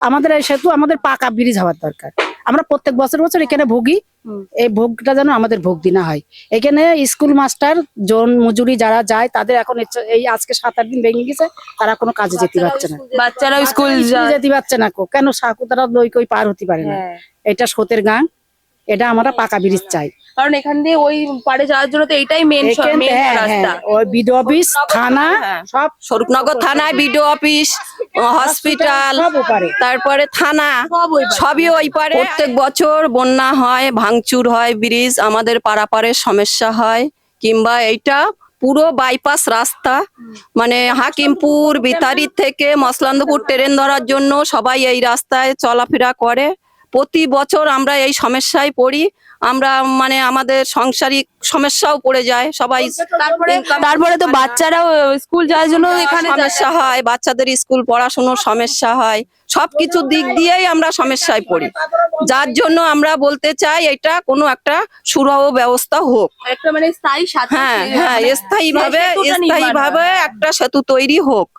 আমাদের এই সেতু আমাদের পাকা ব্রিজ হওয়ার দরকার। আমরা প্রত্যেক বছর বছর এখানে ভোগী, এই ভোগটা যেন আমাদের ভোগ দিনা হয়। এখানে স্কুল মাস্টার জন মজুরি যারা যায় তাদের এখন এই আজকে 7-8 দিন ভেঙে গেছে, তারা কোনো কাজে যেতে পারছে না। বাচ্চারাও স্কুল যেতে পারছে না, কেন সাকুতারা লই কই পার হতে পারে না। এটা স্রোতের গাঁ, এটা আমরা পাকা ব্রিজ চাই। কারণ এখান দিয়ে ওই পাড়ে যাওয়ার জন্য তো এটাই মেন রাস্তা। ওই বিডিও অফিস, থানা, সব স্বরূপনগর থানায় বিডিও অফিস, হসপিটাল, সব ওপারে। তারপরে থানা সবই ওই পারে। প্রত্যেক বছর বন্যা হয়, ভাঙচুর হয়, ব্রিজ আমাদের পারাপারের সমস্যা হয়। কিংবা এইটা পুরো বাইপাস রাস্তা, মানে হাকিমপুর বিতারি থেকে মসলান্দপুর ট্রেন ধরার জন্য সবাই এই রাস্তায় চলাফেরা করে। প্রতি বছর আমরা এই সমস্যায় পড়ি। আমরা মানে আমাদের সাংসারিক সমস্যাও পড়ে যায় সবাই। তারপরে তো বাচ্চারাও স্কুল যাওয়ার জন্য এখানে সমস্যা হয়, বাচ্চাদের স্কুল পড়াশোনার সমস্যা হয়, সবকিছু দিক দিয়েই আমরা সমস্যায় পড়ি। যার জন্য আমরা বলতে চাই এটা কোনো একটা সুরাহ ব্যবস্থা হোক। একটা মানে স্থায়ী হ্যাঁ, স্থায়ীভাবে একটা সেতু তৈরি হোক।